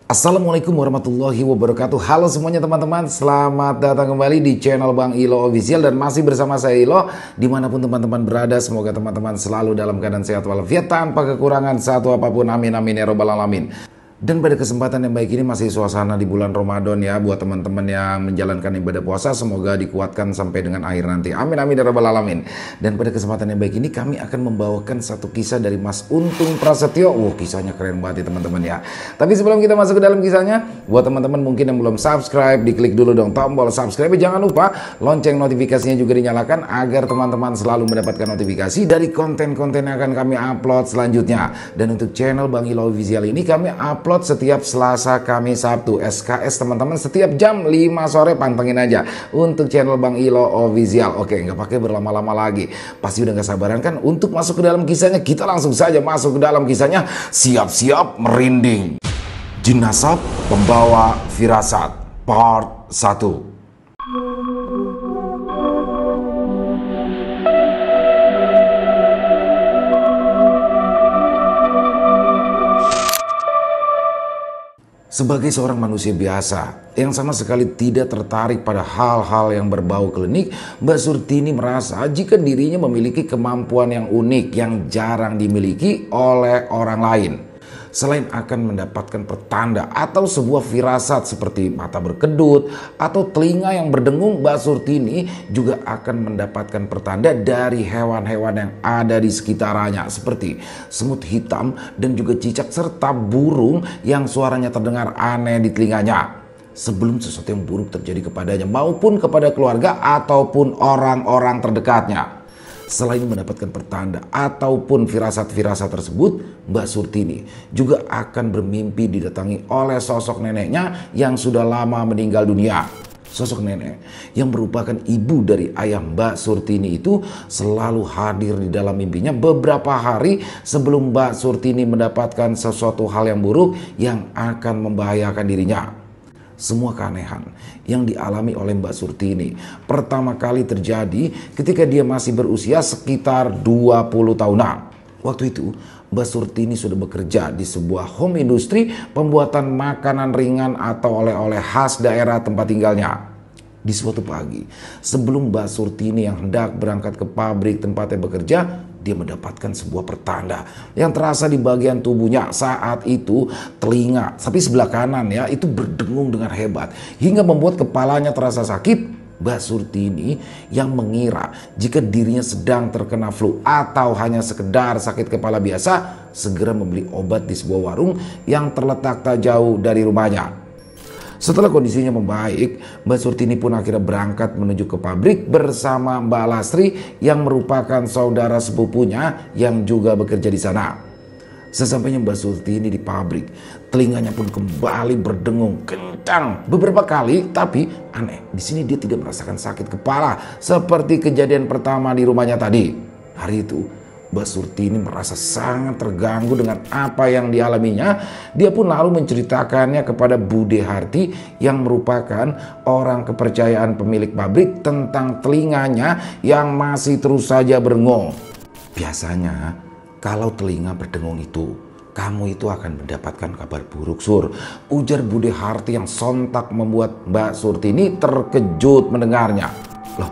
Assalamualaikum warahmatullahi wabarakatuh. Halo semuanya teman-teman, selamat datang kembali di channel Bang Ilo Official. Dan masih bersama saya Ilo, dimanapun teman-teman berada. Semoga teman-teman selalu dalam keadaan sehat walafiat, tanpa kekurangan satu apapun. Amin amin ya robbal alamin. Dan pada kesempatan yang baik ini masih suasana di bulan Ramadan ya. Buat teman-teman yang menjalankan ibadah puasa, semoga dikuatkan sampai dengan akhir nanti. Amin amin ya rabbal alamin. Dan pada kesempatan yang baik ini kami akan membawakan satu kisah dari Mas Untung Prasetyo. Kisahnya keren banget ya teman-teman ya. Tapi sebelum kita masuk ke dalam kisahnya, buat teman-teman mungkin yang belum subscribe, diklik dulu dong tombol subscribe. Jangan lupa lonceng notifikasinya juga dinyalakan agar teman-teman selalu mendapatkan notifikasi dari konten-konten yang akan kami upload selanjutnya. Dan untuk channel Bang Ilo Official ini kami upload setiap Selasa, Kamis, Sabtu. SKS teman-teman setiap jam 5 sore, pantengin aja untuk channel Bang Ilo Official. Oke, nggak pakai berlama-lama lagi. Pasti udah nggak sabaran kan untuk masuk ke dalam kisahnya. Kita langsung saja masuk ke dalam kisahnya. Siap-siap merinding. Jenazah Pembawa Firasat Part 1. Sebagai seorang manusia biasa yang sama sekali tidak tertarik pada hal-hal yang berbau klinik, Mbak Surtini merasa jika dirinya memiliki kemampuan yang unik yang jarang dimiliki oleh orang lain. Selain akan mendapatkan pertanda atau sebuah firasat seperti mata berkedut atau telinga yang berdengung, Mbak Surtini juga akan mendapatkan pertanda dari hewan-hewan yang ada di sekitarnya seperti semut hitam dan juga cicak serta burung yang suaranya terdengar aneh di telinganya. Sebelum sesuatu yang buruk terjadi kepadanya maupun kepada keluarga ataupun orang-orang terdekatnya. Selain mendapatkan pertanda ataupun firasat-firasat tersebut, Mbak Surtini juga akan bermimpi didatangi oleh sosok neneknya yang sudah lama meninggal dunia. Sosok nenek yang merupakan ibu dari ayah Mbak Surtini itu selalu hadir di dalam mimpinya beberapa hari sebelum Mbak Surtini mendapatkan sesuatu hal yang buruk yang akan membahayakan dirinya. Semua keanehan yang dialami oleh Mbak Surtini pertama kali terjadi ketika dia masih berusia sekitar 20 tahunan. Waktu itu Mbak Surtini sudah bekerja di sebuah home industri pembuatan makanan ringan atau oleh-oleh khas daerah tempat tinggalnya. Di suatu pagi sebelum Mbak Surtini yang hendak berangkat ke pabrik tempatnya bekerja, dia mendapatkan sebuah pertanda yang terasa di bagian tubuhnya. Saat itu telinga sapi sebelah kanan ya itu berdengung dengan hebat hingga membuat kepalanya terasa sakit. Mbak Surtini yang mengira jika dirinya sedang terkena flu atau hanya sekedar sakit kepala biasa, segera membeli obat di sebuah warung yang terletak tak jauh dari rumahnya. Setelah kondisinya membaik, Mbak Surtini pun akhirnya berangkat menuju ke pabrik bersama Mbak Lastri yang merupakan saudara sepupunya yang juga bekerja di sana. Sesampainya Mbak Surtini di pabrik, telinganya pun kembali berdengung kencang beberapa kali, tapi aneh, di sini dia tidak merasakan sakit kepala seperti kejadian pertama di rumahnya tadi. Hari itu Mbak Surtini merasa sangat terganggu dengan apa yang dialaminya. Dia pun lalu menceritakannya kepada Bude Harti yang merupakan orang kepercayaan pemilik pabrik tentang telinganya yang masih terus saja berdengung. Biasanya kalau telinga berdengung itu, kamu itu akan mendapatkan kabar buruk, Sur, ujar Bude Harti yang sontak membuat Mbak Surtini terkejut mendengarnya. Loh,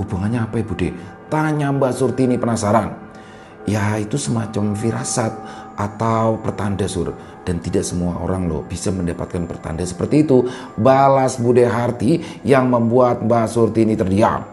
hubungannya apa ya Bude? Tanya Mbak Surtini penasaran. Ya itu semacam firasat atau pertanda, Sur, dan tidak semua orang loh bisa mendapatkan pertanda seperti itu, balas Bude Harti yang membuat Mbak Surtini terdiam.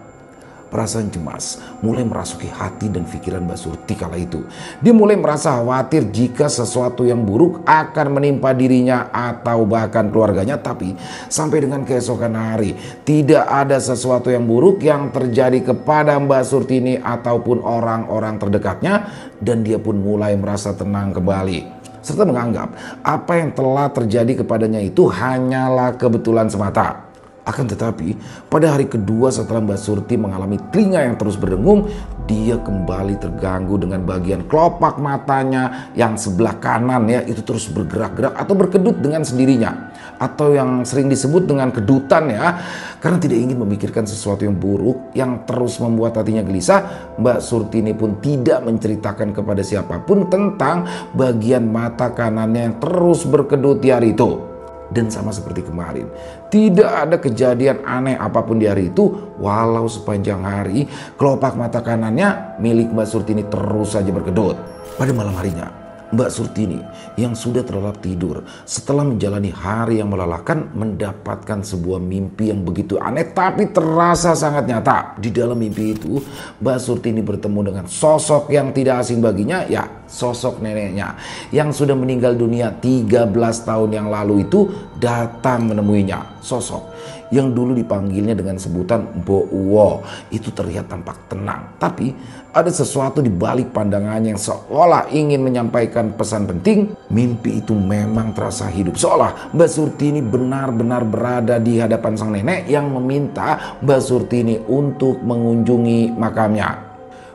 Perasaan cemas mulai merasuki hati dan pikiran Mbak Surti kala itu. Dia mulai merasa khawatir jika sesuatu yang buruk akan menimpa dirinya atau bahkan keluarganya. Tapi sampai dengan keesokan hari tidak ada sesuatu yang buruk yang terjadi kepada Mbak Surtini ataupun orang-orang terdekatnya. Dan dia pun mulai merasa tenang kembali, serta menganggap apa yang telah terjadi kepadanya itu hanyalah kebetulan semata. Akan tetapi pada hari kedua setelah Mbak Surti mengalami telinga yang terus berdengung, dia kembali terganggu dengan bagian kelopak matanya yang sebelah kanan ya itu terus bergerak-gerak atau berkedut dengan sendirinya. atau yang sering disebut dengan kedutan ya. Karena tidak ingin memikirkan sesuatu yang buruk yang terus membuat hatinya gelisah, Mbak Surtini pun tidak menceritakan kepada siapapun tentang bagian mata kanannya yang terus berkedut di hari itu. Dan sama seperti kemarin, tidak ada kejadian aneh apapun di hari itu, walau sepanjang hari kelopak mata kanannya milik Mbak Surtini terus saja berkedut. Pada malam harinya, Mbak Surtini yang sudah terlelap tidur setelah menjalani hari yang melelahkan mendapatkan sebuah mimpi yang begitu aneh tapi terasa sangat nyata. Di dalam mimpi itu, Mbak Surtini bertemu dengan sosok yang tidak asing baginya, ya sosok neneknya yang sudah meninggal dunia 13 tahun yang lalu itu datang menemuinya. Sosok yang dulu dipanggilnya dengan sebutan Mbok Uwo itu terlihat tampak tenang, tapi ada sesuatu di balik pandangannya yang seolah ingin menyampaikan pesan penting. Mimpi itu memang terasa hidup, seolah Mbak Surtini benar-benar berada di hadapan sang nenek yang meminta Mbak Surtini untuk mengunjungi makamnya.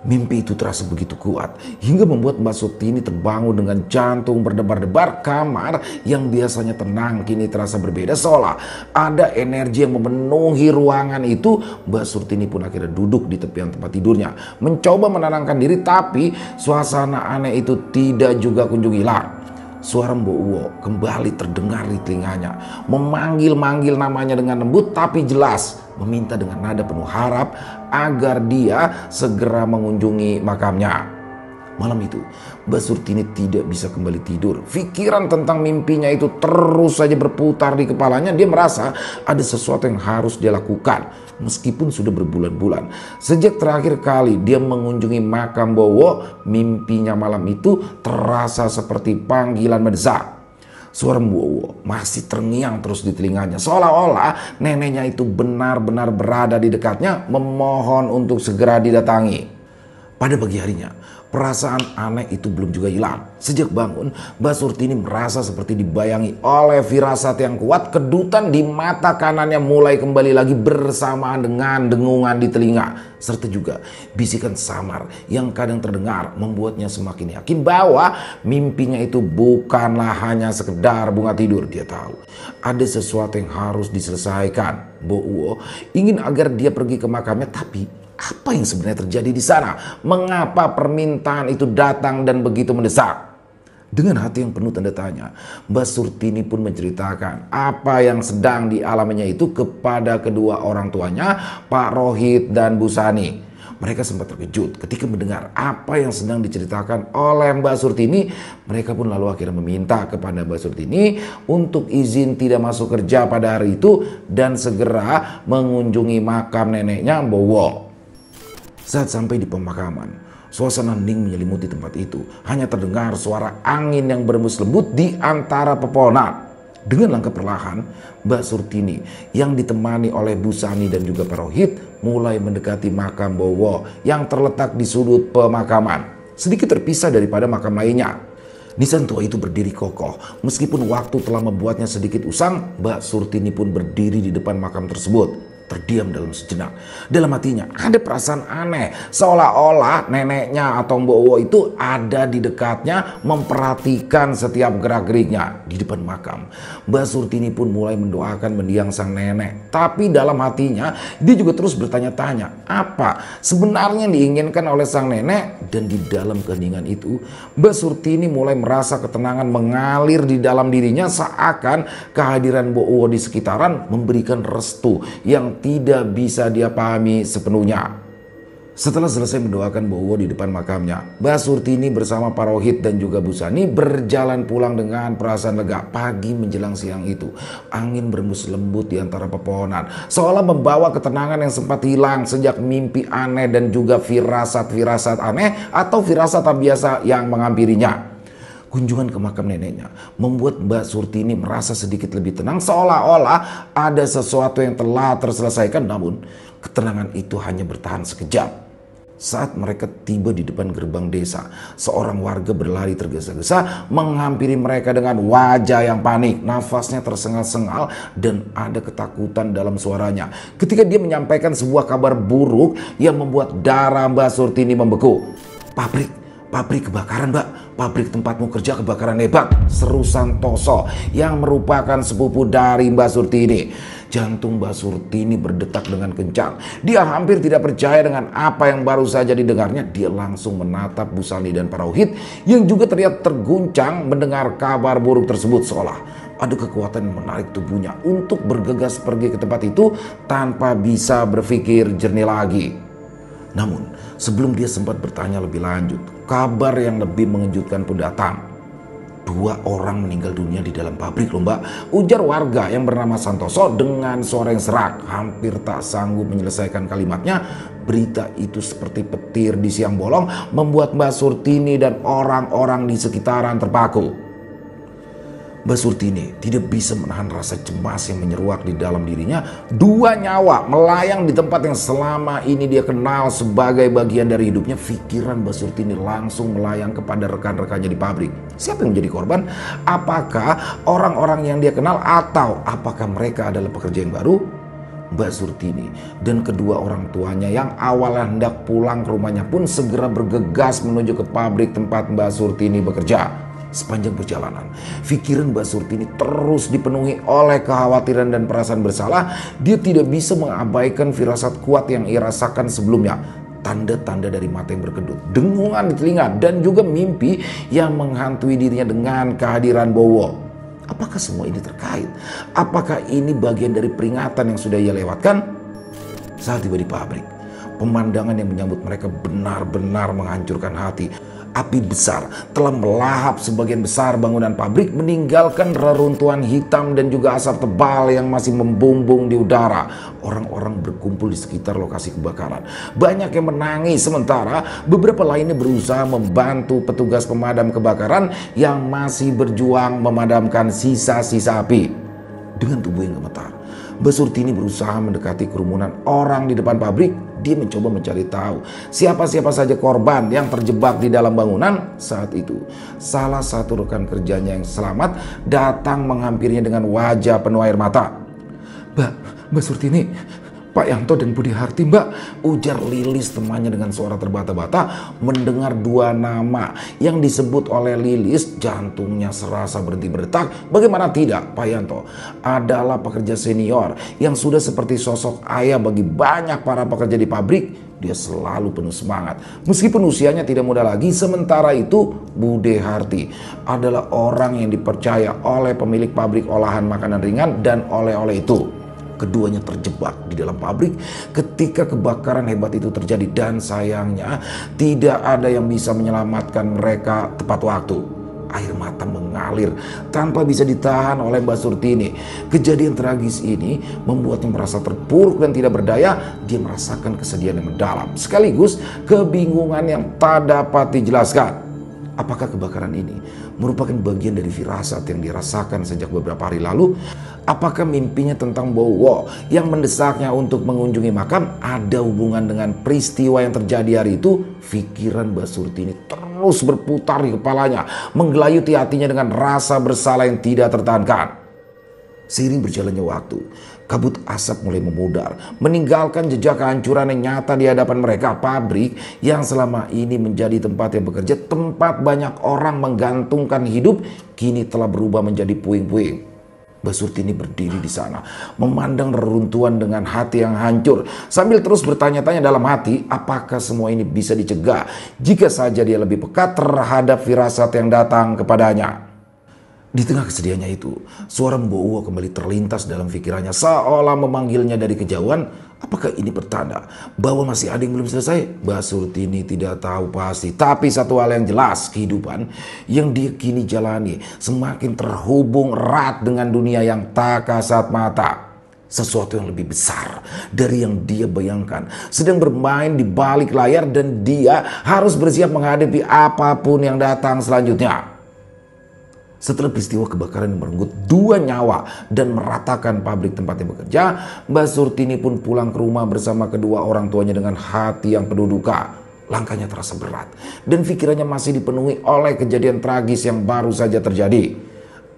Mimpi itu terasa begitu kuat hingga membuat Mbak Surtini terbangun dengan jantung berdebar-debar. Kamar yang biasanya tenang kini terasa berbeda, seolah ada energi yang memenuhi ruangan itu. Mbak Surtini pun akhirnya duduk di tepian tempat tidurnya, mencoba menenangkan diri, tapi suasana aneh itu tidak juga kunjung hilang. Suara Mbok Uwo kembali terdengar di telinganya, memanggil-manggil namanya dengan lembut tapi jelas, meminta dengan nada penuh harap agar dia segera mengunjungi makamnya. Malam itu, Mbak Surtini tidak bisa kembali tidur. Pikiran tentang mimpinya itu terus saja berputar di kepalanya. Dia merasa ada sesuatu yang harus dia lakukan, meskipun sudah berbulan-bulan sejak terakhir kali dia mengunjungi makam Bowo. Mimpinya malam itu terasa seperti panggilan mendesak. Suara Mbok Uwo masih terngiang terus di telinganya, seolah-olah neneknya itu benar-benar berada di dekatnya, memohon untuk segera didatangi. Pada pagi harinya, perasaan aneh itu belum juga hilang. Sejak bangun, Mbak Surtini merasa seperti dibayangi oleh firasat yang kuat. Kedutan di mata kanannya mulai kembali lagi bersamaan dengan dengungan di telinga, serta juga bisikan samar yang kadang terdengar membuatnya semakin yakin bahwa mimpinya itu bukanlah hanya sekedar bunga tidur. Dia tahu ada sesuatu yang harus diselesaikan. Mbok Uwo ingin agar dia pergi ke makamnya, tapi apa yang sebenarnya terjadi di sana? Mengapa permintaan itu datang dan begitu mendesak? Dengan hati yang penuh tanda tanya, Mbak Surtini pun menceritakan apa yang sedang dialaminya itu kepada kedua orang tuanya, Pak Rohit dan Bu Sani. Mereka sempat terkejut ketika mendengar apa yang sedang diceritakan oleh Mbak Surtini. Mereka pun lalu akhirnya meminta kepada Mbak Surtini untuk izin tidak masuk kerja pada hari itu dan segera mengunjungi makam neneknya Mbok Uwo. Saat sampai di pemakaman, suasana hening menyelimuti tempat itu. Hanya terdengar suara angin yang berembus lembut di antara pepohonan. Dengan langkah perlahan, Mbak Surtini yang ditemani oleh Bu Sani dan juga Pak Rohit mulai mendekati makam Bowo yang terletak di sudut pemakaman, sedikit terpisah daripada makam lainnya. Nisan tua itu berdiri kokoh. Meskipun waktu telah membuatnya sedikit usang, Mbak Surtini pun berdiri di depan makam tersebut, terdiam dalam sejenak. Dalam hatinya ada perasaan aneh, seolah-olah neneknya atau Mbok Uwo itu ada di dekatnya, memperhatikan setiap gerak-geriknya. Di depan makam, Mbak Surtini pun mulai mendoakan mendiang sang nenek. Tapi dalam hatinya dia juga terus bertanya-tanya, apa sebenarnya yang diinginkan oleh sang nenek? Dan di dalam keheningan itu, Mbak Surtini mulai merasa ketenangan mengalir di dalam dirinya, seakan kehadiran Mbok Uwo di sekitaran memberikan restu yang tidak bisa dia pahami sepenuhnya. Setelah selesai mendoakan Mbok Uwo di depan makamnya, Mbak Surtini bersama Pak Rohit dan juga Bu Sani berjalan pulang dengan perasaan lega. Pagi menjelang siang itu, angin berembus lembut di antara pepohonan, seolah membawa ketenangan yang sempat hilang sejak mimpi aneh dan juga firasat-firasat aneh atau firasat tak biasa yang menghampirinya. Kunjungan ke makam neneknya membuat Mbak Surtini merasa sedikit lebih tenang, seolah-olah ada sesuatu yang telah terselesaikan. Namun ketenangan itu hanya bertahan sekejap. Saat mereka tiba di depan gerbang desa, seorang warga berlari tergesa-gesa menghampiri mereka dengan wajah yang panik. Nafasnya tersengal-sengal dan ada ketakutan dalam suaranya ketika dia menyampaikan sebuah kabar buruk yang membuat darah Mbak Surtini membeku. "Pabrik kebakaran, Mbak. Pabrik tempatmu kerja kebakaran hebat," seru Santoso yang merupakan sepupu dari Mbak Surtini. Jantung Mbak Surtini berdetak dengan kencang. Dia hampir tidak percaya dengan apa yang baru saja didengarnya. Dia langsung menatap Bu Sani dan para Rohit yang juga terlihat terguncang mendengar kabar buruk tersebut, seolah ada kekuatan yang menarik tubuhnya untuk bergegas pergi ke tempat itu tanpa bisa berpikir jernih lagi. Namun, sebelum dia sempat bertanya lebih lanjut, kabar yang lebih mengejutkan pun datang. 2 orang meninggal dunia di dalam pabrik loh, Mbak, ujar warga yang bernama Santoso dengan suara yang serak. Hampir tak sanggup menyelesaikan kalimatnya, berita itu seperti petir di siang bolong membuat Mbak Surtini dan orang-orang di sekitaran terpaku. Mbak Surtini tidak bisa menahan rasa cemas yang menyeruak di dalam dirinya. 2 nyawa melayang di tempat yang selama ini dia kenal sebagai bagian dari hidupnya. Pikiran Mbak Surtini langsung melayang kepada rekan-rekannya di pabrik. Siapa yang menjadi korban? Apakah orang-orang yang dia kenal atau apakah mereka adalah pekerja yang baru? Mbak Surtini dan kedua orang tuanya yang awalnya hendak pulang ke rumahnya pun segera bergegas menuju ke pabrik tempat Mbak Surtini bekerja. Sepanjang perjalanan, pikiran Mbak Surtini terus dipenuhi oleh kekhawatiran dan perasaan bersalah. Dia tidak bisa mengabaikan firasat kuat yang ia rasakan sebelumnya. Tanda-tanda dari mata yang berkedut, dengungan di telinga, dan juga mimpi yang menghantui dirinya dengan kehadiran Bowo. Apakah semua ini terkait? Apakah ini bagian dari peringatan yang sudah ia lewatkan? Saat tiba di pabrik, pemandangan yang menyambut mereka benar-benar menghancurkan hati. Api besar telah melahap sebagian besar bangunan pabrik, meninggalkan reruntuhan hitam dan juga asap tebal yang masih membumbung di udara. Orang-orang berkumpul di sekitar lokasi kebakaran. Banyak yang menangis, sementara beberapa lainnya berusaha membantu petugas pemadam kebakaran yang masih berjuang memadamkan sisa-sisa api. Dengan tubuh yang gemetar, Mbak Surtini berusaha mendekati kerumunan orang di depan pabrik. Dia mencoba mencari tahu siapa-siapa saja korban yang terjebak di dalam bangunan. Saat itu, salah satu rekan kerjanya yang selamat datang menghampirinya dengan wajah penuh air mata. Mbak Surtini, Pak Yanto dan Budi Harti, Mbak, ujar Lilis temannya dengan suara terbata-bata. Mendengar 2 nama yang disebut oleh Lilis, jantungnya serasa berhenti berdetak. Bagaimana tidak, Pak Yanto adalah pekerja senior yang sudah seperti sosok ayah bagi banyak para pekerja di pabrik. Dia selalu penuh semangat meskipun usianya tidak muda lagi. Sementara itu, Budi Harti adalah orang yang dipercaya oleh pemilik pabrik olahan makanan ringan dan oleh-oleh itu. Keduanya terjebak di dalam pabrik ketika kebakaran hebat itu terjadi, dan sayangnya tidak ada yang bisa menyelamatkan mereka tepat waktu. Air mata mengalir tanpa bisa ditahan oleh Mbak Surtini. Kejadian tragis ini membuatnya merasa terpuruk dan tidak berdaya. Dia merasakan kesedihan yang mendalam sekaligus kebingungan yang tak dapat dijelaskan. Apakah kebakaran ini merupakan bagian dari firasat yang dirasakan sejak beberapa hari lalu? Apakah mimpinya tentang Bowo yang mendesaknya untuk mengunjungi makam ada hubungan dengan peristiwa yang terjadi hari itu? Pikiran Mbak Surtini terus berputar di kepalanya, menggelayuti hatinya dengan rasa bersalah yang tidak tertahankan. Seiring berjalannya waktu, kabut asap mulai memudar, meninggalkan jejak kehancuran yang nyata di hadapan mereka. Pabrik yang selama ini menjadi tempat yang bekerja, tempat banyak orang menggantungkan hidup, kini telah berubah menjadi puing-puing. Mbak Surtini berdiri di sana, memandang reruntuhan dengan hati yang hancur, sambil terus bertanya-tanya dalam hati, apakah semua ini bisa dicegah jika saja dia lebih peka terhadap firasat yang datang kepadanya. Di tengah kesedihannya itu, suara Bowo kembali terlintas dalam pikirannya, seolah memanggilnya dari kejauhan. Apakah ini pertanda bahwa masih ada yang belum selesai? Mbak Surtini tidak tahu pasti, tapi satu hal yang jelas, kehidupan yang dia kini jalani semakin terhubung erat dengan dunia yang tak kasat mata. Sesuatu yang lebih besar dari yang dia bayangkan sedang bermain di balik layar, dan dia harus bersiap menghadapi apapun yang datang selanjutnya. Setelah peristiwa kebakaran yang merenggut 2 nyawa dan meratakan pabrik tempatnya bekerja, Mbak Surtini pun pulang ke rumah bersama kedua orang tuanya dengan hati yang penuh duka. Langkahnya terasa berat dan pikirannya masih dipenuhi oleh kejadian tragis yang baru saja terjadi.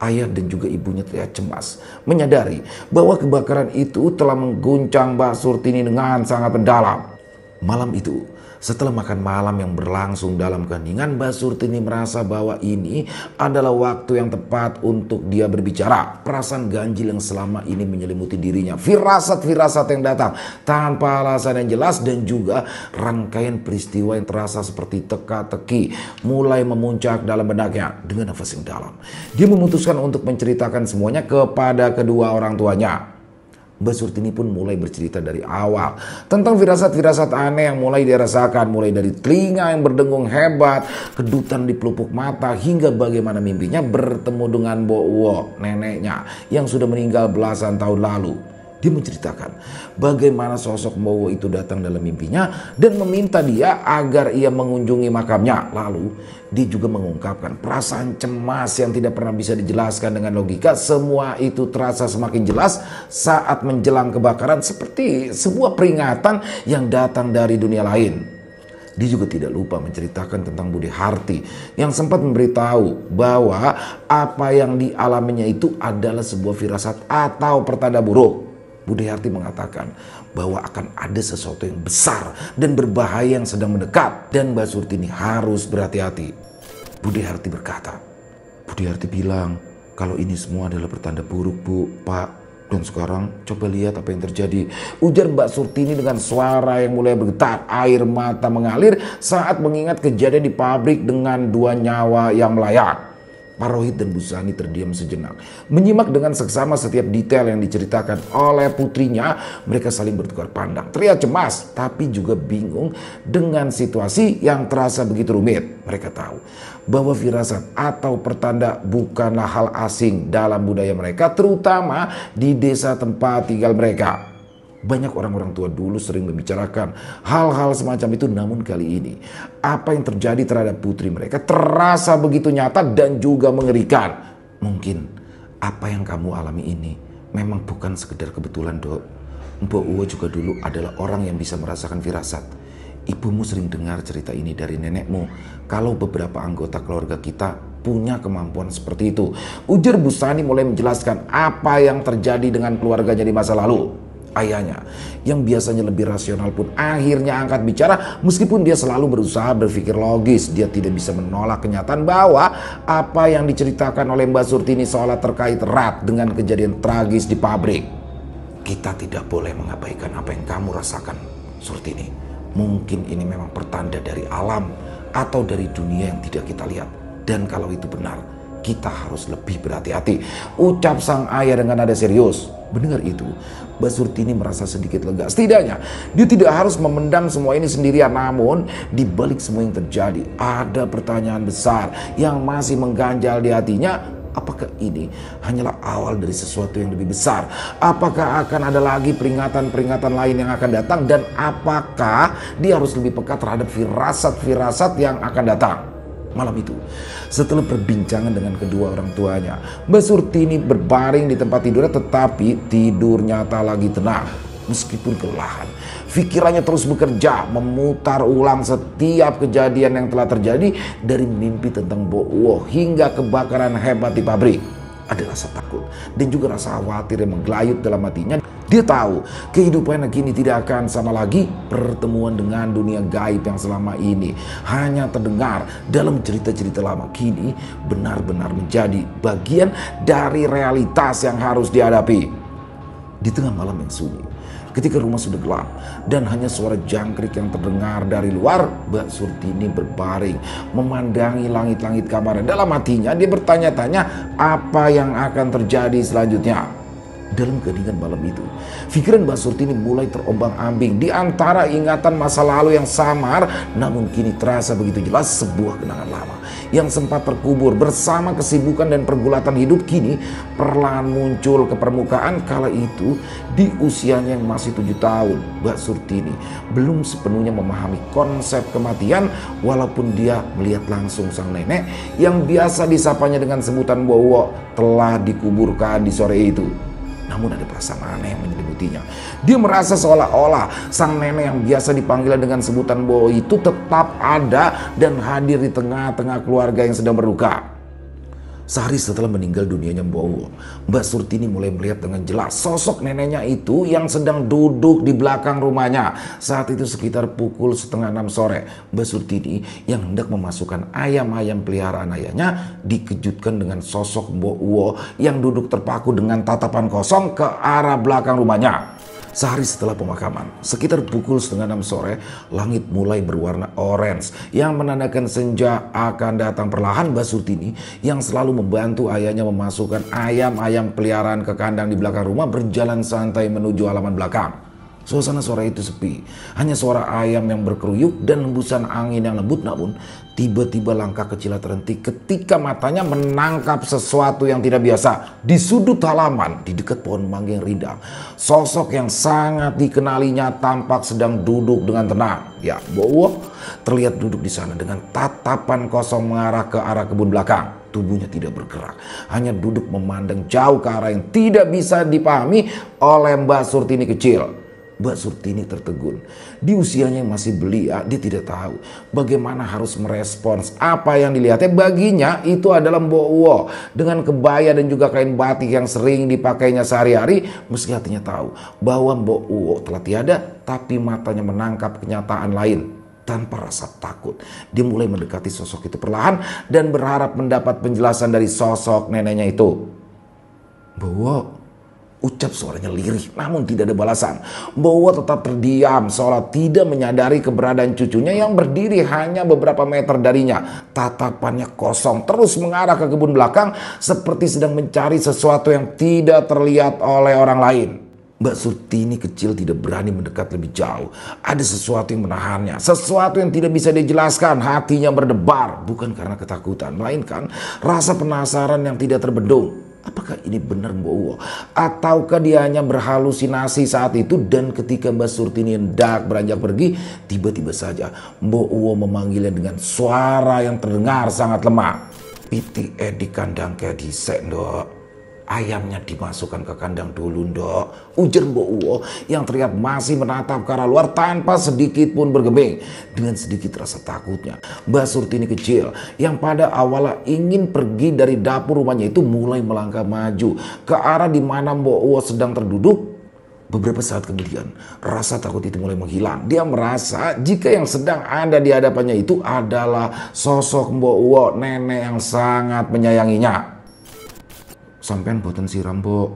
Ayah dan juga ibunya terlihat cemas, menyadari bahwa kebakaran itu telah mengguncang Mbak Surtini dengan sangat mendalam. Malam itu, Setelah makan malam yang berlangsung dalam keheningan, Mbak Surtini merasa bahwa ini adalah waktu yang tepat untuk dia berbicara. Perasaan ganjil yang selama ini menyelimuti dirinya, firasat-firasat yang datang tanpa alasan yang jelas, dan juga rangkaian peristiwa yang terasa seperti teka-teki mulai memuncak dalam benaknya. Dengan nafas yang dalam, dia memutuskan untuk menceritakan semuanya kepada kedua orang tuanya. Mbak Surtini pun mulai bercerita dari awal tentang firasat-firasat aneh yang mulai dia rasakan, mulai dari telinga yang berdengung hebat, kedutan di pelupuk mata, hingga bagaimana mimpinya bertemu dengan Mbok Uwo, neneknya yang sudah meninggal belasan tahun lalu. Dia menceritakan bagaimana sosok Mbok Uwo itu datang dalam mimpinya dan meminta dia agar ia mengunjungi makamnya. Lalu dia juga mengungkapkan perasaan cemas yang tidak pernah bisa dijelaskan dengan logika. Semua itu terasa semakin jelas saat menjelang kebakaran, seperti sebuah peringatan yang datang dari dunia lain. Dia juga tidak lupa menceritakan tentang Budi Harti yang sempat memberitahu bahwa apa yang dialaminya itu adalah sebuah firasat atau pertanda buruk. Budi Harti mengatakan bahwa akan ada sesuatu yang besar dan berbahaya yang sedang mendekat dan Mbak Surtini harus berhati-hati. Budi Harti berkata, Budi Harti bilang kalau ini semua adalah pertanda buruk, Bu, Pak. Dan sekarang coba lihat apa yang terjadi, ujar Mbak Surtini dengan suara yang mulai bergetar. Air mata mengalir saat mengingat kejadian di pabrik dengan 2 nyawa yang melayang. Pak Rohit dan Bu Sani terdiam sejenak, menyimak dengan seksama setiap detail yang diceritakan oleh putrinya. Mereka saling bertukar pandang, terlihat cemas tapi juga bingung dengan situasi yang terasa begitu rumit. Mereka tahu bahwa firasat atau pertanda bukanlah hal asing dalam budaya mereka, terutama di desa tempat tinggal mereka. Banyak orang-orang tua dulu sering membicarakan hal-hal semacam itu, namun kali ini apa yang terjadi terhadap putri mereka terasa begitu nyata dan juga mengerikan. Mungkin apa yang kamu alami ini memang bukan sekedar kebetulan, Dok. Mbok Uwo juga dulu adalah orang yang bisa merasakan firasat. Ibumu sering dengar cerita ini dari nenekmu, kalau beberapa anggota keluarga kita punya kemampuan seperti itu, ujar Bu Sani mulai menjelaskan apa yang terjadi dengan keluarganya di masa lalu. Ayahnya yang biasanya lebih rasional pun akhirnya angkat bicara. Meskipun dia selalu berusaha berpikir logis, dia tidak bisa menolak kenyataan bahwa apa yang diceritakan oleh Mbak Surtini seolah terkait erat dengan kejadian tragis di pabrik. Kita tidak boleh mengabaikan apa yang kamu rasakan, Surtini. Mungkin ini memang pertanda dari alam atau dari dunia yang tidak kita lihat. Dan kalau itu benar, kita harus lebih berhati-hati, ucap sang ayah dengan nada serius. Mendengar itu, Mbak Surtini merasa sedikit lega. Setidaknya dia tidak harus memendam semua ini sendirian. Namun di balik semua yang terjadi, ada pertanyaan besar yang masih mengganjal di hatinya. Apakah ini hanyalah awal dari sesuatu yang lebih besar? Apakah akan ada lagi peringatan-peringatan lain yang akan datang? Dan apakah dia harus lebih peka terhadap firasat-firasat yang akan datang? Malam itu, setelah perbincangan dengan kedua orang tuanya, Mbak Surtini berbaring di tempat tidurnya, tetapi tidurnya tak lagi tenang. Meskipun kelelahan, pikirannya terus bekerja, memutar ulang setiap kejadian yang telah terjadi, dari mimpi tentang Mbok Uwo hingga kebakaran hebat di pabrik. Ada rasa takut dan juga rasa khawatir yang menggelayut dalam hatinya. Dia tahu kehidupannya kini tidak akan sama lagi. Pertemuan dengan dunia gaib yang selama ini hanya terdengar dalam cerita-cerita lama, kini benar-benar menjadi bagian dari realitas yang harus dihadapi. Di tengah malam yang sunyi, ketika rumah sudah gelap dan hanya suara jangkrik yang terdengar dari luar, Mbak Surtini berbaring memandangi langit-langit kamarnya. Dalam hatinya dia bertanya-tanya apa yang akan terjadi selanjutnya. Dalam keheningan malam itu, pikiran Mbak Surtini mulai terombang-ambing di antara ingatan masa lalu yang samar, namun kini terasa begitu jelas sebuah kenangan lama yang sempat terkubur bersama kesibukan dan pergulatan hidup, kini perlahan muncul ke permukaan. Kala itu di usianya yang masih 7 tahun, Mbak Surtini belum sepenuhnya memahami konsep kematian, walaupun dia melihat langsung sang nenek yang biasa disapanya dengan sebutan Mbok Uwo telah dikuburkan di sore itu. Namun ada perasaan aneh yang menyelimutinya. Dia merasa seolah-olah sang nenek yang biasa dipanggil dengan sebutan Bo itu tetap ada dan hadir di tengah-tengah keluarga yang sedang berduka. Sehari setelah meninggal dunianya Mbok Uwo, Mbak Surtini mulai melihat dengan jelas sosok neneknya itu yang sedang duduk di belakang rumahnya. Saat itu sekitar pukul 5:30 sore, Mbak Surtini yang hendak memasukkan ayam-ayam peliharaan ayahnya dikejutkan dengan sosok Mbok Uwo yang duduk terpaku dengan tatapan kosong ke arah belakang rumahnya. Sehari setelah pemakaman, sekitar pukul 5:30 sore, langit mulai berwarna orange yang menandakan senja akan datang. Perlahan Mbak Surtini yang selalu membantu ayahnya memasukkan ayam-ayam peliharaan ke kandang di belakang rumah berjalan santai menuju halaman belakang. Suasana sore itu sepi, hanya suara ayam yang berkeruyuk dan hembusan angin yang lembut. Namun tiba-tiba langkah kecilnya terhenti ketika matanya menangkap sesuatu yang tidak biasa. Di sudut halaman, di dekat pohon manggis rindang, sosok yang sangat dikenalinya tampak sedang duduk dengan tenang. Ya, Mbok Uwo terlihat duduk di sana dengan tatapan kosong mengarah ke arah kebun belakang. Tubuhnya tidak bergerak, hanya duduk memandang jauh ke arah yang tidak bisa dipahami oleh Mbak Surtini kecil. Mbak Surtini tertegun. Di usianya yang masih belia, dia tidak tahu bagaimana harus merespons apa yang dilihatnya. Baginya itu adalah Mbok Uwo dengan kebaya dan juga kain batik yang sering dipakainya sehari-hari. Meski hatinya tahu bahwa Mbok Uwo telah tiada, tapi matanya menangkap kenyataan lain. Tanpa rasa takut, dia mulai mendekati sosok itu perlahan dan berharap mendapat penjelasan dari sosok neneknya itu. Mbok Uwo, ucap suaranya lirih, namun tidak ada balasan. Mbok Uwo tetap terdiam seolah tidak menyadari keberadaan cucunya yang berdiri hanya beberapa meter darinya. Tatapannya kosong terus mengarah ke kebun belakang seperti sedang mencari sesuatu yang tidak terlihat oleh orang lain. Mbak Surtini kecil tidak berani mendekat lebih jauh. Ada sesuatu yang menahannya, sesuatu yang tidak bisa dijelaskan. Hatinya berdebar, bukan karena ketakutan, melainkan rasa penasaran yang tidak terbendung. Apakah ini benar Mbok Uwo? Ataukah dia hanya berhalusinasi saat itu? Dan ketika Mbak Surtini hendak beranjak pergi, tiba-tiba saja Mbok Uwo memanggilnya dengan suara yang terdengar sangat lemah. Piti di kandang kayak disek, Ndok. Ayamnya dimasukkan ke kandang dulu, Ndok, ujar Mbok Uwo yang terlihat masih menatap ke arah luar tanpa sedikit pun bergeming. Dengan sedikit rasa takutnya, Mbak Surtini kecil yang pada awalnya ingin pergi dari dapur rumahnya itu mulai melangkah maju ke arah di mana Mbok Uwo sedang terduduk. Beberapa saat kemudian, rasa takut itu mulai menghilang. Dia merasa jika yang sedang ada di hadapannya itu adalah sosok Mbok Uwo, nenek yang sangat menyayanginya. Sampean boten siram, Mbok?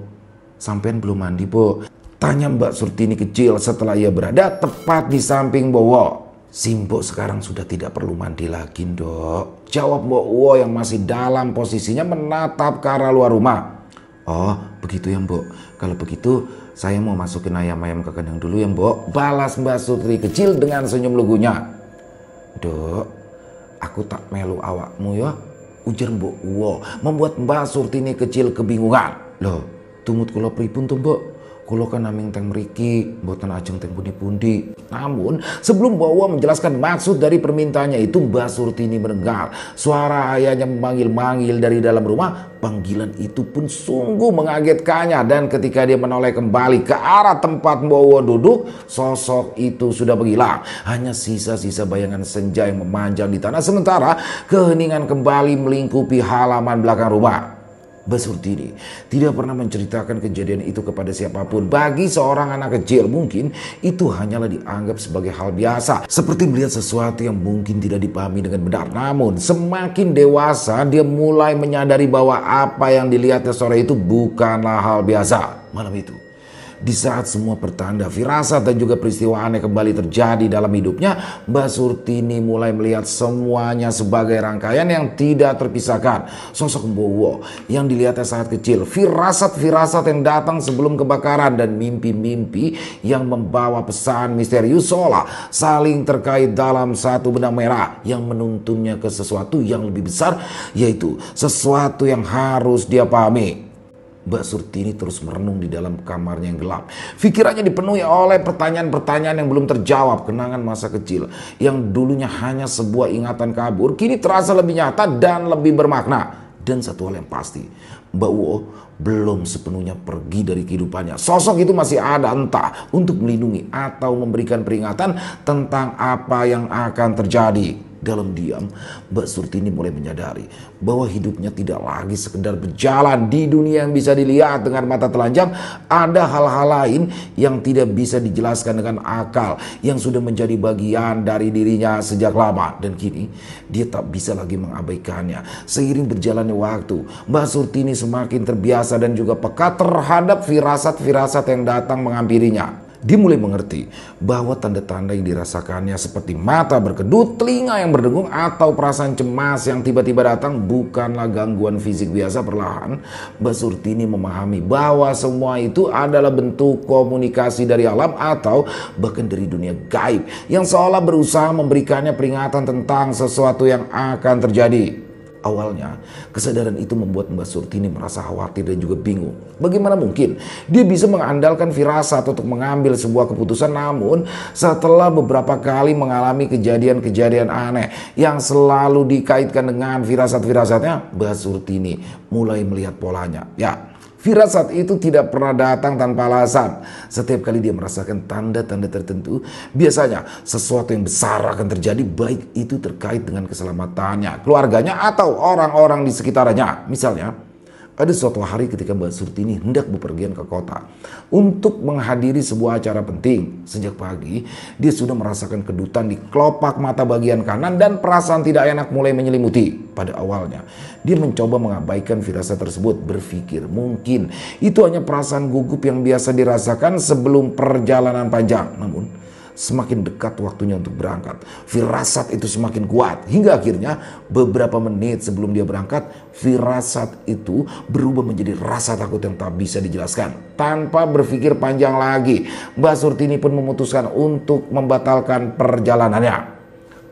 Sampean belum mandi, Mbok? Tanya Mbak Surtini kecil setelah ia berada tepat di samping Mbok Uwo. Si Mbok sekarang sudah tidak perlu mandi lagi, Ndok, jawab Mbok Uwo yang masih dalam posisinya menatap ke arah luar rumah. Oh, begitu ya, Mbok. Kalau begitu, saya mau masukin ayam-ayam ke kandang dulu ya, Mbok, balas Mbak Surtini kecil dengan senyum lugunya. Dok, aku tak melu awakmu ya, ujar Mbok Uwo, membuat Mbak Surtini kecil kebingungan. Loh, tumut kula pripun tuh, Mbok? Kula kan naming teng mriki, mboten ajeng teng pundi-pundi. Namun, sebelum Mbok Uwo menjelaskan maksud dari permintaannya itu, Mbak Surtini mendengar suara ayahnya memanggil-manggil dari dalam rumah. Panggilan itu pun sungguh mengagetkannya, dan ketika dia menoleh kembali ke arah tempat Mbok Uwo duduk, sosok itu sudah menghilang. Hanya sisa-sisa bayangan senja yang memanjang di tanah, sementara keheningan kembali melingkupi halaman belakang rumah. Mbak Surtini tidak pernah menceritakan kejadian itu kepada siapapun. Bagi seorang anak kecil mungkin itu hanyalah dianggap sebagai hal biasa, seperti melihat sesuatu yang mungkin tidak dipahami dengan benar. Namun semakin dewasa dia mulai menyadari bahwa apa yang dilihatnya sore itu bukanlah hal biasa. Malam itu, di saat semua pertanda, firasat dan juga peristiwa aneh kembali terjadi dalam hidupnya, Mbak Surtini mulai melihat semuanya sebagai rangkaian yang tidak terpisahkan. Sosok Mbok Uwo yang dilihatnya saat kecil, firasat-firasat yang datang sebelum kebakaran, dan mimpi-mimpi yang membawa pesan misterius seolah saling terkait dalam satu benang merah yang menuntunnya ke sesuatu yang lebih besar, yaitu sesuatu yang harus dia pahami. Mbak Surtini terus merenung di dalam kamarnya yang gelap. Pikirannya dipenuhi oleh pertanyaan-pertanyaan yang belum terjawab. Kenangan masa kecil yang dulunya hanya sebuah ingatan kabur kini terasa lebih nyata dan lebih bermakna. Dan satu hal yang pasti, Mbak Uwo belum sepenuhnya pergi dari kehidupannya. Sosok itu masih ada, entah untuk melindungi atau memberikan peringatan tentang apa yang akan terjadi. Dalam diam, Mbak Surtini mulai menyadari bahwa hidupnya tidak lagi sekedar berjalan di dunia yang bisa dilihat dengan mata telanjang. Ada hal-hal lain yang tidak bisa dijelaskan dengan akal, yang sudah menjadi bagian dari dirinya sejak lama. Dan kini dia tak bisa lagi mengabaikannya. Seiring berjalannya waktu, Mbak Surtini semakin terbiasa dan juga peka terhadap firasat-firasat yang datang menghampirinya. Dia mulai mengerti bahwa tanda-tanda yang dirasakannya seperti mata berkedut, telinga yang berdengung, atau perasaan cemas yang tiba-tiba datang bukanlah gangguan fisik biasa. Perlahan, Mbak Surtini memahami bahwa semua itu adalah bentuk komunikasi dari alam atau bahkan dari dunia gaib yang seolah berusaha memberikannya peringatan tentang sesuatu yang akan terjadi. Awalnya, kesadaran itu membuat Mbak Surtini merasa khawatir dan juga bingung. Bagaimana mungkin dia bisa mengandalkan firasat untuk mengambil sebuah keputusan? Namun, setelah beberapa kali mengalami kejadian-kejadian aneh yang selalu dikaitkan dengan firasat-firasatnya, Mbak Surtini mulai melihat polanya. Ya, firasat itu tidak pernah datang tanpa alasan. Setiap kali dia merasakan tanda-tanda tertentu, biasanya sesuatu yang besar akan terjadi, baik itu terkait dengan keselamatannya, keluarganya, atau orang-orang di sekitarnya. Misalnya, ada suatu hari ketika Mbak Surtini hendak bepergian ke kota untuk menghadiri sebuah acara penting. Sejak pagi, dia sudah merasakan kedutan di kelopak mata bagian kanan dan perasaan tidak enak mulai menyelimuti. Pada awalnya, dia mencoba mengabaikan firasat tersebut, berpikir mungkin itu hanya perasaan gugup yang biasa dirasakan sebelum perjalanan panjang. Namun, semakin dekat waktunya untuk berangkat, firasat itu semakin kuat. Hingga akhirnya beberapa menit sebelum dia berangkat, firasat itu berubah menjadi rasa takut yang tak bisa dijelaskan. Tanpa berpikir panjang lagi, Mbak Surtini pun memutuskan untuk membatalkan perjalanannya.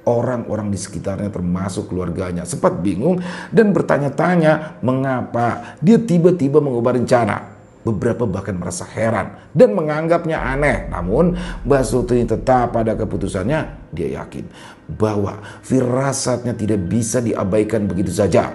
Orang-orang di sekitarnya termasuk keluarganya sempat bingung dan bertanya-tanya mengapa dia tiba-tiba mengubah rencana. Beberapa bahkan merasa heran dan menganggapnya aneh. Namun Mbak Surtini tetap pada keputusannya. Dia yakin bahwa firasatnya tidak bisa diabaikan begitu saja.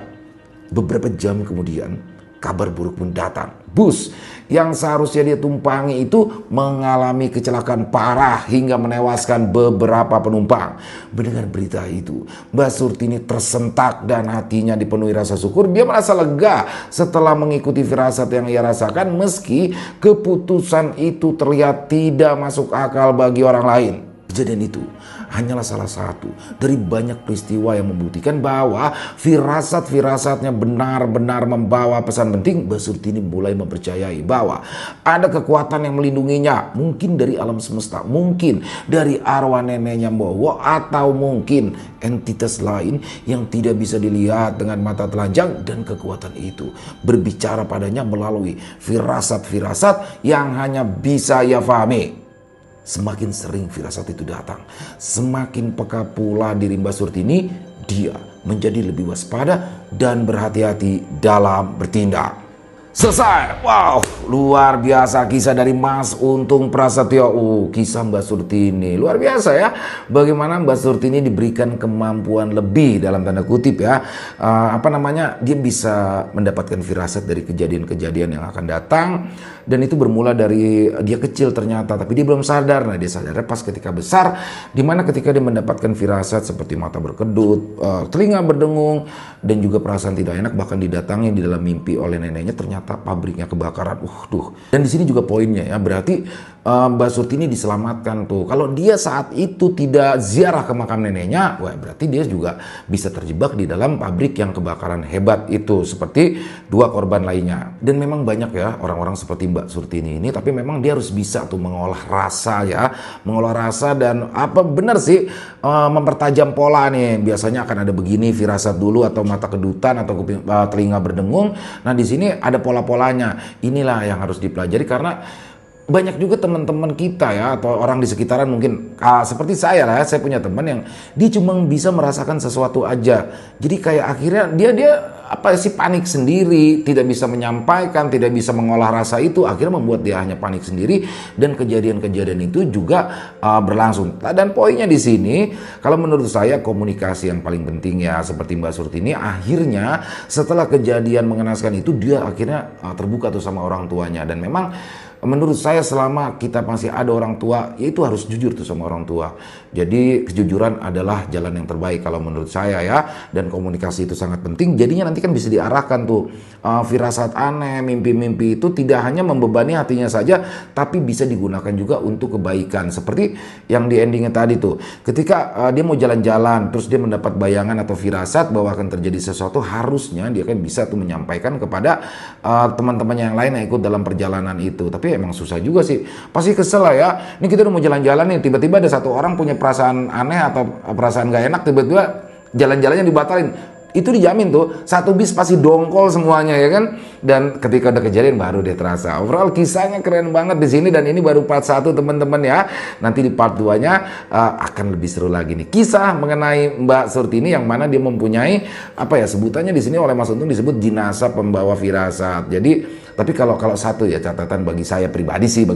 Beberapa jam kemudian, kabar buruk pun datang. Bus yang seharusnya dia tumpangi itu mengalami kecelakaan parah hingga menewaskan beberapa penumpang. Mendengar berita itu, Mbak Surtini tersentak dan hatinya dipenuhi rasa syukur. Dia merasa lega setelah mengikuti firasat yang ia rasakan, meski keputusan itu terlihat tidak masuk akal bagi orang lain. Kejadian itu hanyalah salah satu dari banyak peristiwa yang membuktikan bahwa firasat-firasatnya benar-benar membawa pesan penting. Mbak Surtini mulai mempercayai bahwa ada kekuatan yang melindunginya, mungkin dari alam semesta, mungkin dari arwah neneknya Bowo, atau mungkin entitas lain yang tidak bisa dilihat dengan mata telanjang, dan kekuatan itu berbicara padanya melalui firasat-firasat yang hanya bisa ia pahami. Semakin sering firasat itu datang, semakin peka pula diri Mbak Surtini. Dia menjadi lebih waspada dan berhati-hati dalam bertindak. Selesai. Wow, luar biasa kisah dari Mas Untung Prasetyo. Kisah Mbak Surtini luar biasa ya. Bagaimana Mbak Surtini diberikan kemampuan lebih dalam tanda kutip ya. Dia bisa mendapatkan firasat dari kejadian-kejadian yang akan datang. Dan itu bermula dari dia kecil ternyata, tapi dia belum sadar. Nah, dia sadar pas ketika besar, dimana ketika dia mendapatkan firasat seperti mata berkedut, telinga berdengung, dan juga perasaan tidak enak, bahkan didatangi di dalam mimpi oleh neneknya, ternyata pabriknya kebakaran. Dan di sini juga poinnya ya, berarti Mbak Surtini diselamatkan tuh. Kalau dia saat itu tidak ziarah ke makam neneknya, wah berarti dia juga bisa terjebak di dalam pabrik yang kebakaran hebat itu, seperti dua korban lainnya. Dan memang banyak ya orang-orang seperti Mbak Surtini ini, tapi memang dia harus bisa tuh mengolah rasa ya, mengolah rasa dan benar sih mempertajam pola nih. Biasanya akan ada begini firasat dulu, atau mata kedutan, atau telinga berdengung. Nah, di sini ada pola-polanya. Inilah yang harus dipelajari, karena banyak juga teman-teman kita ya, atau orang di sekitaran mungkin seperti saya lah. Saya punya teman yang dia cuma bisa merasakan sesuatu aja. Jadi kayak akhirnya dia apa sih, panik sendiri, tidak bisa menyampaikan, tidak bisa mengolah rasa itu, akhirnya membuat dia hanya panik sendiri, dan kejadian-kejadian itu juga berlangsung. Dan poinnya di sini, kalau menurut saya komunikasi yang paling penting ya, seperti Mbak Surti ini akhirnya setelah kejadian mengenaskan itu dia akhirnya terbuka tuh sama orang tuanya. Dan memang menurut saya selama kita masih ada orang tua, ya itu harus jujur tuh sama orang tua. Jadi kejujuran adalah jalan yang terbaik kalau menurut saya ya. Dan komunikasi itu sangat penting. Jadinya nanti kan bisa diarahkan tuh firasat aneh, mimpi-mimpi itu tidak hanya membebani hatinya saja, tapi bisa digunakan juga untuk kebaikan. Seperti yang di endingnya tadi tuh, ketika dia mau jalan-jalan, terus dia mendapat bayangan atau firasat bahwa akan terjadi sesuatu, harusnya dia kan bisa tuh menyampaikan kepada teman-temannya yang lain yang ikut dalam perjalanan itu. Tapi emang susah juga sih, pasti kesel lah ya. Ini kita udah mau jalan-jalan nih, tiba-tiba ada satu orang punya perasaan aneh atau perasaan gak enak, tiba-tiba jalan-jalannya dibatalin. Itu dijamin tuh satu bis pasti dongkol semuanya ya kan. Dan ketika udah kejadian baru dia terasa. Overall kisahnya keren banget di sini, dan ini baru part 1 teman-teman ya. Nanti di part 2-nya akan lebih seru lagi nih. Kisah mengenai Mbak Surti ini yang mana dia mempunyai apa ya, sebutannya di sini oleh Mas Untung disebut jenazah pembawa firasat. Jadi tapi kalau satu ya catatan bagi saya pribadi sih,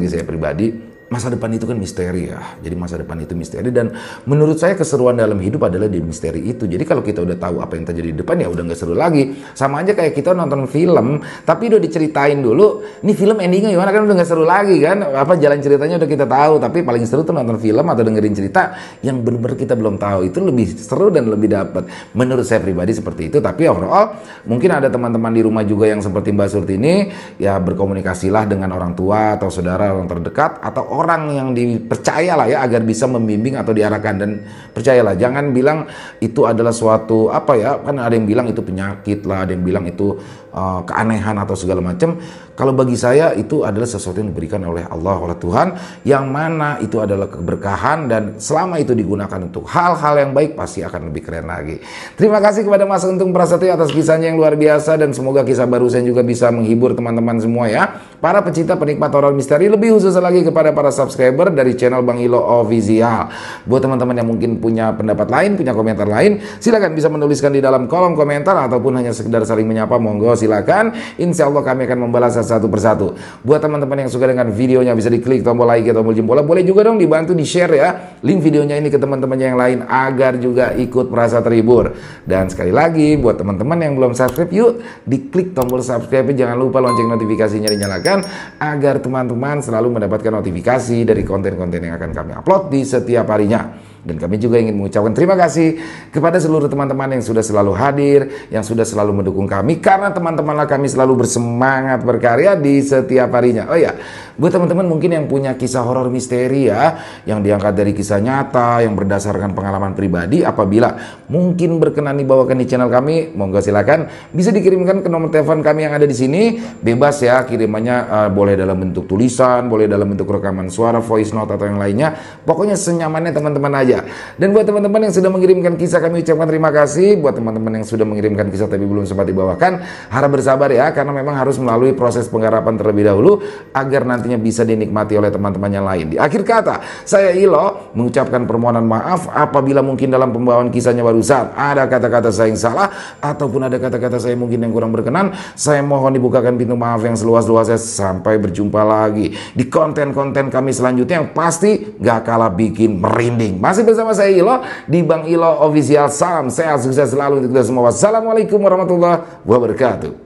masa depan itu kan misteri ya. Jadi masa depan itu misteri, dan menurut saya keseruan dalam hidup adalah di misteri itu. Jadi kalau kita udah tahu apa yang terjadi di depan, ya udah nggak seru lagi. Sama aja kayak kita nonton film tapi udah diceritain dulu, nih film endingnya gimana, kan udah nggak seru lagi kan. Apa jalan ceritanya udah kita tahu, tapi paling seru tuh nonton film atau dengerin cerita yang bener-bener kita belum tahu. Itu lebih seru dan lebih dapat. Menurut saya pribadi seperti itu. Tapi overall mungkin ada teman-teman di rumah juga yang seperti Mbak Surti ini, ya berkomunikasilah dengan orang tua atau saudara, orang terdekat atau orang yang dipercaya lah ya, agar bisa membimbing atau diarahkan. Dan percayalah, jangan bilang itu adalah suatu apa ya, kan ada yang bilang itu penyakit lah, ada yang bilang itu keanehan atau segala macam. Kalau bagi saya itu adalah sesuatu yang diberikan oleh Allah, oleh Tuhan, yang mana itu adalah keberkahan, dan selama itu digunakan untuk hal-hal yang baik pasti akan lebih keren lagi. Terima kasih kepada Mas Untung Prasetyo atas kisahnya yang luar biasa, dan semoga kisah barusan juga bisa menghibur teman-teman semua ya, para pecinta penikmat horor misteri, lebih khusus lagi kepada para subscriber dari channel Bang Ilo Official. Buat teman-teman yang mungkin punya pendapat lain, punya komentar lain, silakan bisa menuliskan di dalam kolom komentar, ataupun hanya sekedar saling menyapa, monggo silakan. Insya Allah kami akan membahas satu persatu. Buat teman-teman yang suka dengan videonya, bisa diklik tombol like atau tombol jempol. Boleh juga dong dibantu di share ya link videonya ini ke teman-teman yang lain, agar juga ikut merasa terhibur. Dan sekali lagi buat teman-teman yang belum subscribe, yuk diklik tombol subscribe, jangan lupa lonceng notifikasinya dinyalakan, agar teman-teman selalu mendapatkan notifikasi dari konten-konten yang akan kami upload di setiap harinya. Dan kami juga ingin mengucapkan terima kasih kepada seluruh teman-teman yang sudah selalu hadir, yang sudah selalu mendukung kami, karena teman-temanlah kami selalu bersemangat berkarya di setiap harinya. Oh ya, buat teman-teman mungkin yang punya kisah horor misteri ya, yang diangkat dari kisah nyata, yang berdasarkan pengalaman pribadi, apabila mungkin berkenan dibawakan di channel kami, monggo silakan bisa dikirimkan ke nomor telepon kami yang ada di sini. Bebas ya kirimannya, boleh dalam bentuk tulisan, boleh dalam bentuk rekaman suara, voice note atau yang lainnya. Pokoknya senyamannya teman-teman aja. Dan buat teman-teman yang sudah mengirimkan kisah, kami ucapkan terima kasih. Buat teman-teman yang sudah mengirimkan kisah tapi belum sempat dibawakan, harap bersabar ya, karena memang harus melalui proses penggarapan terlebih dahulu, agar nantinya bisa dinikmati oleh teman-teman yang lain. Di akhir kata, saya Ilo mengucapkan permohonan maaf apabila mungkin dalam pembawaan kisahnya barusan ada kata-kata saya yang salah, ataupun ada kata-kata saya mungkin yang kurang berkenan. Saya mohon dibukakan pintu maaf yang seluas-luasnya. Sampai berjumpa lagi di konten-konten kami selanjutnya yang pasti gak kalah bikin merinding. Masih bersama saya Ilo di Bang Ilo Official. Salam sehat, sukses selalu untuk kita semua. Wassalamualaikum warahmatullahi wabarakatuh.